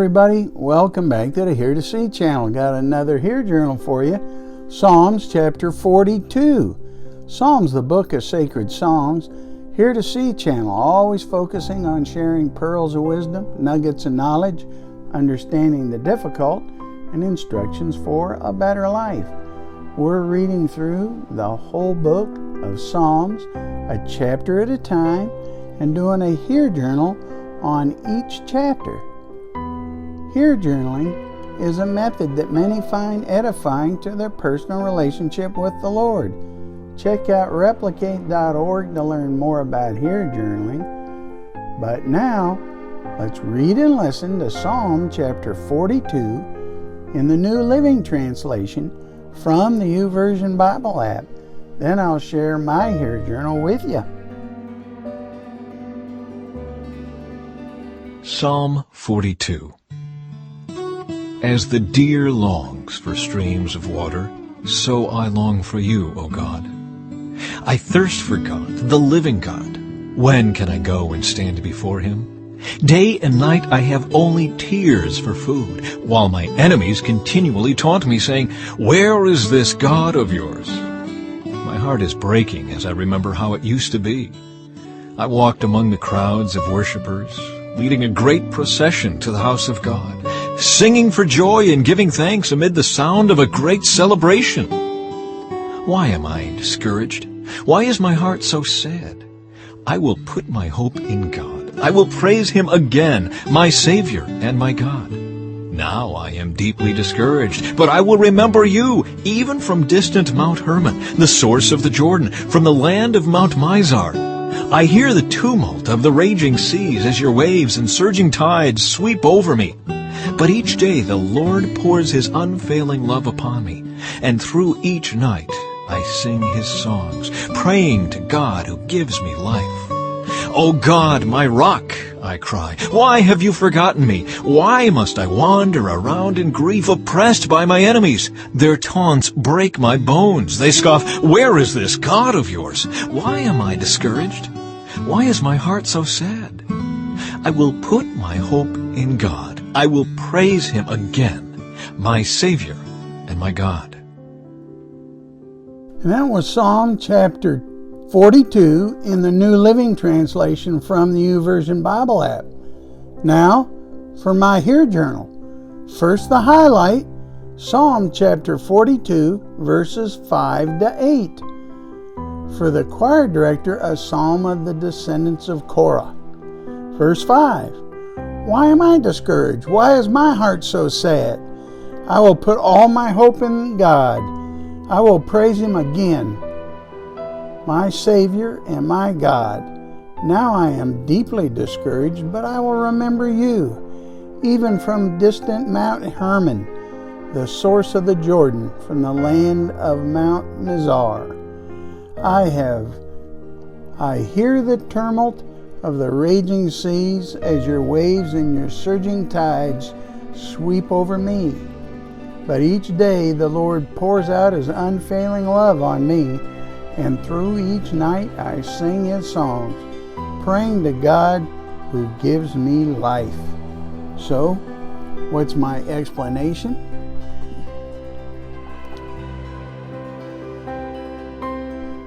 everybody, welcome back to the Here to See channel. Got another Here Journal for you. Psalms chapter 42. Psalms, the book of sacred songs. Here to See channel, always focusing on sharing pearls of wisdom, nuggets of knowledge, understanding the difficult, and instructions for a better life. We're reading through the whole book of Psalms, a chapter at a time, and doing a Here Journal on each chapter. Here journaling is a method that many find edifying to their personal relationship with the Lord. Check out replicate.org to learn more about here journaling. But now, let's read and listen to Psalm chapter 42 in the New Living Translation from the YouVersion Bible app. Then I'll share my Here Journal with you. Psalm 42. As the deer longs for streams of water, so I long for you, O God. I thirst for God, the living God. When can I go and stand before him? Day and night I have only tears for food, while my enemies continually taunt me, saying, "Where is this God of yours?" My heart is breaking as I remember how it used to be. I walked among the crowds of worshipers, leading a great procession to the house of God, singing for joy and giving thanks amid the sound of a great celebration. Why am I discouraged? Why is my heart so sad? I will put my hope in God. I will praise him again, my Savior and my God. Now I am deeply discouraged, but I will remember you, even from distant Mount Hermon, the source of the Jordan, from the land of Mount Mizar. I hear the tumult of the raging seas as your waves and surging tides sweep over me. But each day the Lord pours his unfailing love upon me, and through each night I sing his songs, praying to God who gives me life. O God, my rock, I cry, why have you forgotten me? Why must I wander around in grief, oppressed by my enemies? Their taunts break my bones. They scoff, "Where is this God of yours?" Why am I discouraged? Why is my heart so sad? I will put my hope in God. I will praise him again, my Savior and my God. And that was Psalm chapter 42 in the New Living Translation from the YouVersion Bible app. Now, for my Here Journal. First, the highlight, Psalm chapter 42, verses 5 to 8. For the choir director, a psalm of the descendants of Korah. Verse 5. Why am I discouraged? Why is my heart so sad? I will put all my hope in God. I will praise him again, my Savior and my God. Now I am deeply discouraged, but I will remember you, even from distant Mount Hermon, the source of the Jordan, from the land of Mount Mizar. I hear the tumult of the raging seas as your waves and your surging tides sweep over me. But each day the Lord pours out his unfailing love on me, and through each night I sing his songs, praying to God who gives me life. So, what's my explanation?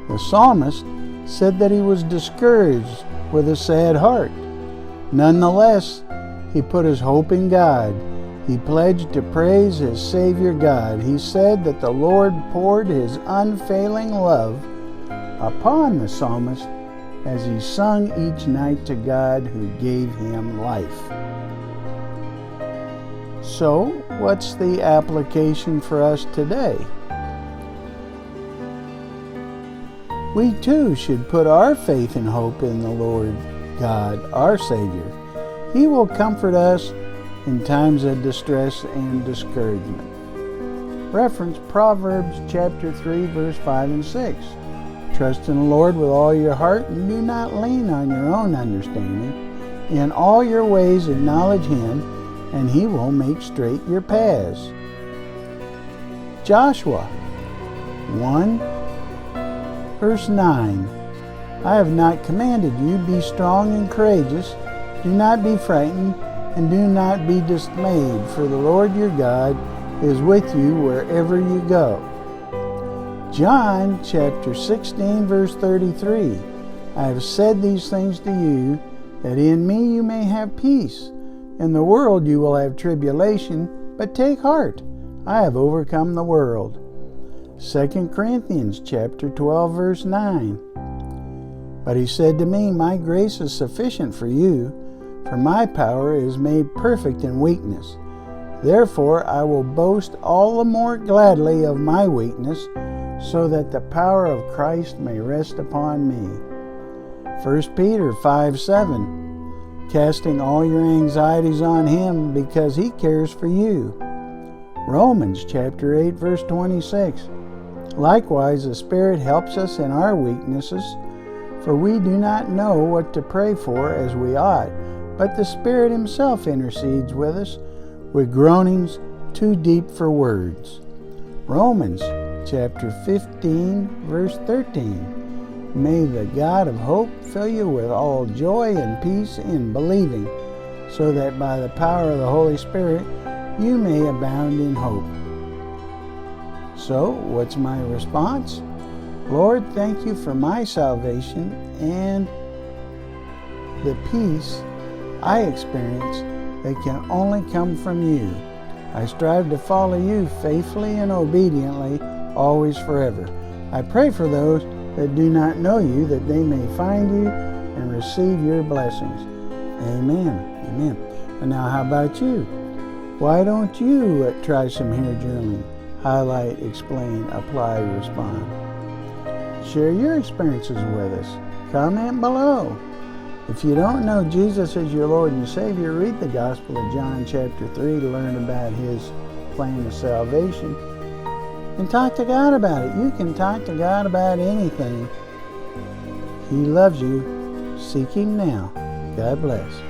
The psalmist said that he was discouraged with a sad heart. Nonetheless, he put his hope in God. He pledged to praise his Savior God. He said that the Lord poured his unfailing love upon the psalmist as he sung each night to God who gave him life. So, what's the application for us today? We too should put our faith and hope in the Lord God, our Savior. He will comfort us in times of distress and discouragement. Reference Proverbs chapter 3, verse 5 and 6. Trust in the Lord with all your heart and do not lean on your own understanding. In all your ways acknowledge him, and he will make straight your paths. Joshua 1, verse 9. I have not commanded you, be strong and courageous. Do not be frightened and do not be dismayed, for the Lord your God is with you wherever you go. John chapter 16, verse 33. I have said these things to you, that in me you may have peace. In the world you will have tribulation, but take heart, I have overcome the world. 2 Corinthians chapter 12, verse 9. But he said to me, my grace is sufficient for you, for my power is made perfect in weakness. Therefore I will boast all the more gladly of my weakness, so that the power of Christ may rest upon me. 1 Peter 5:7, casting all your anxieties on him, because he cares for you. Romans chapter 8, verse 26. Likewise, the Spirit helps us in our weaknesses, for we do not know what to pray for as we ought, but the Spirit himself intercedes with us with groanings too deep for words. Romans chapter 15, verse 13. May the God of hope fill you with all joy and peace in believing, so that by the power of the Holy Spirit you may abound in hope. So, what's my response? Lord, thank you for my salvation and the peace I experience that can only come from you. I strive to follow you faithfully and obediently, always forever. I pray for those that do not know you, that they may find you and receive your blessings. Amen. Amen. And now how about you? Why don't you try some here journaling? Highlight, explain, apply, respond. Share your experiences with us. Comment below. If you don't know Jesus as your Lord and Savior, read the Gospel of John chapter 3 to learn about his plan of salvation. And talk to God about it. You can talk to God about anything. He loves you. Seek him now. God bless.